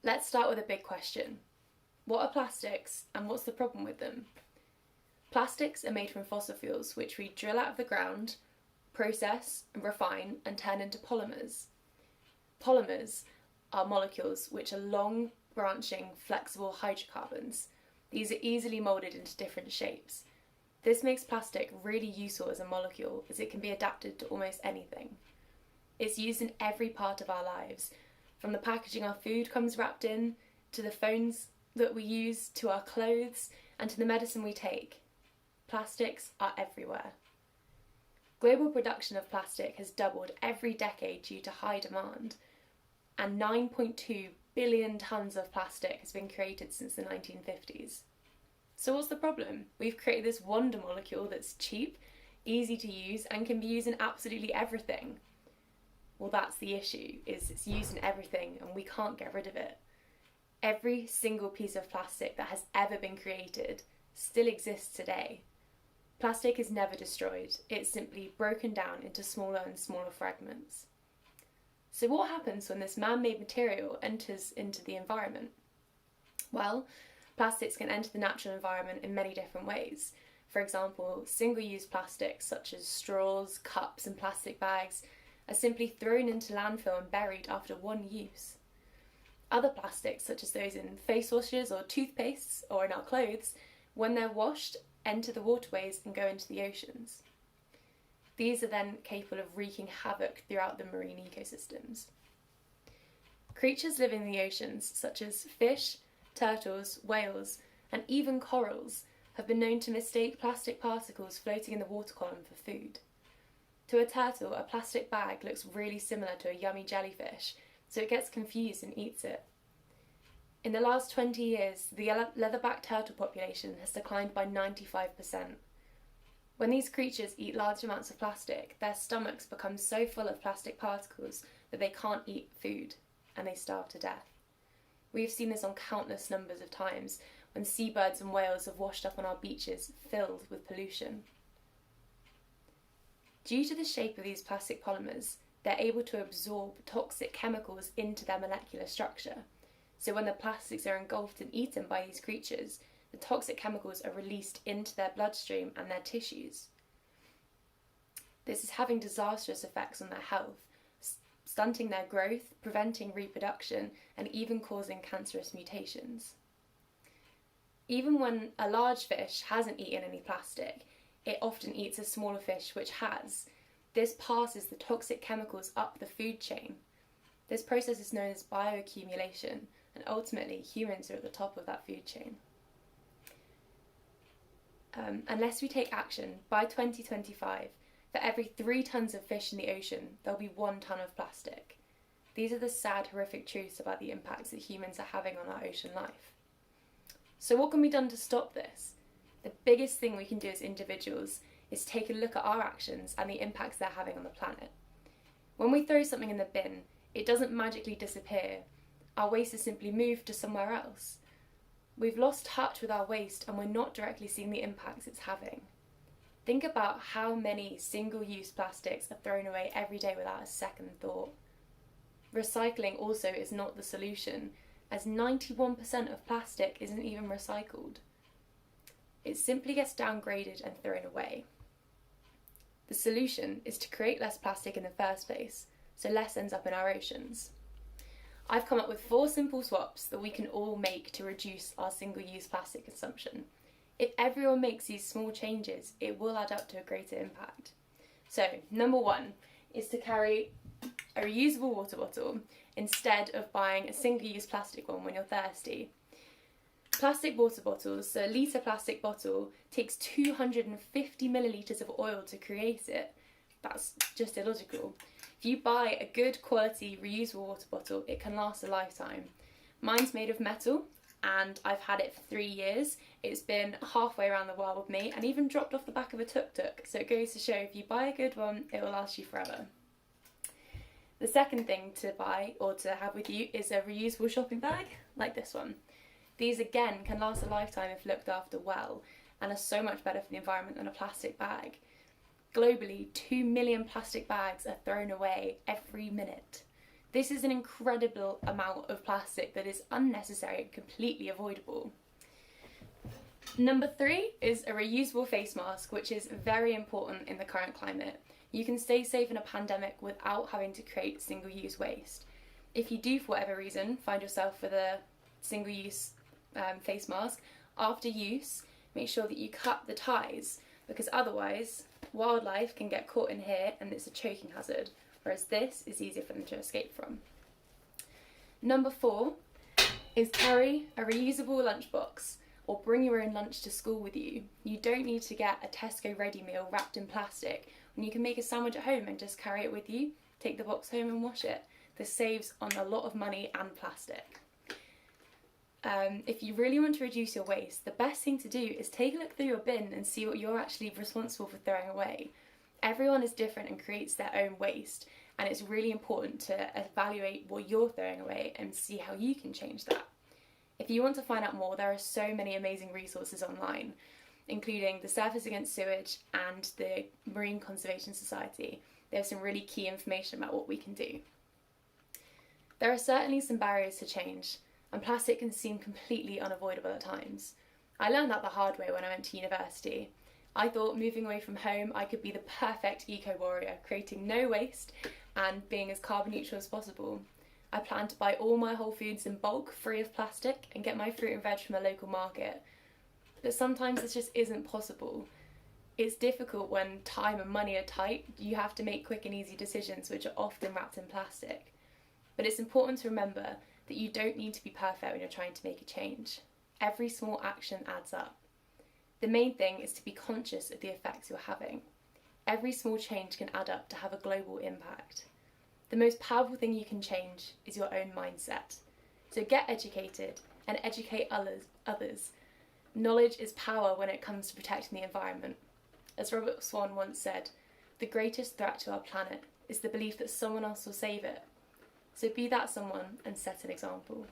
Let's start with a big question. What are plastics and what's the problem with them? Plastics are made from fossil fuels, which we drill out of the ground, process and refine and turn into polymers. Polymers are molecules which are long, branching, flexible hydrocarbons. These are easily moulded into different shapes. This makes plastic really useful as a molecule, as it can be adapted to almost anything. It's used in every part of our lives, from the packaging our food comes wrapped in, to the phones that we use, to our clothes, and to the medicine we take. Plastics are everywhere. Global production of plastic has doubled every decade due to high demand, and 9.2 billion tonnes of plastic has been created since the 1950s. So what's the problem? We've created this wonder molecule that's cheap, easy to use, and can be used in absolutely everything. Well, that's the issue, is it's used in everything and we can't get rid of it. Every single piece of plastic that has ever been created still exists today. Plastic is never destroyed, it's simply broken down into smaller and smaller fragments. So what happens when this man-made material enters into the environment? Well, plastics can enter the natural environment in many different ways. For example, single-use plastics such as straws, cups and plastic bags are simply thrown into landfill and buried after one use. Other plastics, such as those in face washes or toothpastes or in our clothes, when they're washed, enter the waterways and go into the oceans. These are then capable of wreaking havoc throughout the marine ecosystems. Creatures living in the oceans, such as fish, turtles, whales, and even corals, have been known to mistake plastic particles floating in the water column for food. To a turtle, a plastic bag looks really similar to a yummy jellyfish, so it gets confused and eats it. In the last 20 years, the leatherback turtle population has declined by 95%. When these creatures eat large amounts of plastic, their stomachs become so full of plastic particles that they can't eat food, and they starve to death. We've seen this on countless numbers of times when seabirds and whales have washed up on our beaches filled with pollution. Due to the shape of these plastic polymers, they're able to absorb toxic chemicals into their molecular structure. So when the plastics are engulfed and eaten by these creatures, the toxic chemicals are released into their bloodstream and their tissues. This is having disastrous effects on their health, stunting their growth, preventing reproduction, and even causing cancerous mutations. Even when a large fish hasn't eaten any plastic, it often eats a smaller fish which has. This passes the toxic chemicals up the food chain. This process is known as bioaccumulation, and ultimately humans are at the top of that food chain. Unless we take action, by 2025, for every 3 tonnes of fish in the ocean, there'll be 1 tonne of plastic. These are the sad, horrific truths about the impacts that humans are having on our ocean life. So what can be done to stop this? The biggest thing we can do as individuals is take a look at our actions and the impacts they're having on the planet. When we throw something in the bin, it doesn't magically disappear. Our waste is simply moved to somewhere else. We've lost touch with our waste and we're not directly seeing the impacts it's having. Think about how many single-use plastics are thrown away every day without a second thought. Recycling also is not the solution, as 91% of plastic isn't even recycled. It simply gets downgraded and thrown away. The solution is to create less plastic in the first place, so less ends up in our oceans. I've come up with 4 simple swaps that we can all make to reduce our single-use plastic consumption. If everyone makes these small changes, it will add up to a greater impact. So, number 1 is to carry a reusable water bottle instead of buying a single-use plastic one when you're thirsty. Plastic water bottles, so a litre plastic bottle, takes 250 millilitres of oil to create it. That's just illogical. If you buy a good quality reusable water bottle, it can last a lifetime. Mine's made of metal and I've had it for 3 years. It's been halfway around the world with me and even dropped off the back of a tuk-tuk. So it goes to show if you buy a good one, it will last you forever. The second thing to buy or to have with you is a reusable shopping bag, like this one. These again can last a lifetime if looked after well and are so much better for the environment than a plastic bag. Globally, 2 million plastic bags are thrown away every minute. This is an incredible amount of plastic that is unnecessary and completely avoidable. Number 3 is a reusable face mask, which is very important in the current climate. You can stay safe in a pandemic without having to create single-use waste. If you do, for whatever reason, find yourself with a single-use face mask, after use, make sure that you cut the ties, because otherwise wildlife can get caught in here and it's a choking hazard, whereas this is easier for them to escape from. Number 4 is carry a reusable lunchbox or bring your own lunch to school with you. You don't need to get a Tesco ready meal wrapped in plastic when you can make a sandwich at home and just carry it with you, take the box home and wash it. This saves on a lot of money and plastic. If you really want to reduce your waste, the best thing to do is take a look through your bin and see what you're actually responsible for throwing away. Everyone is different and creates their own waste, and it's really important to evaluate what you're throwing away and see how you can change that. If you want to find out more, there are so many amazing resources online, including the Surfers Against Sewage and the Marine Conservation Society. They have some really key information about what we can do. There are certainly some barriers to change, and plastic can seem completely unavoidable at times. I learned that the hard way when I went to university. I thought moving away from home I could be the perfect eco-warrior, creating no waste and being as carbon neutral as possible. I planned to buy all my whole foods in bulk, free of plastic, and get my fruit and veg from a local market. But sometimes this just isn't possible. It's difficult when time and money are tight. You have to make quick and easy decisions which are often wrapped in plastic. But it's important to remember that you don't need to be perfect when you're trying to make a change. Every small action adds up. The main thing is to be conscious of the effects you're having. Every small change can add up to have a global impact. The most powerful thing you can change is your own mindset. So get educated and educate others. Knowledge is power when it comes to protecting the environment. As Robert Swan once said, the greatest threat to our planet is the belief that someone else will save it. So be that someone and set an example.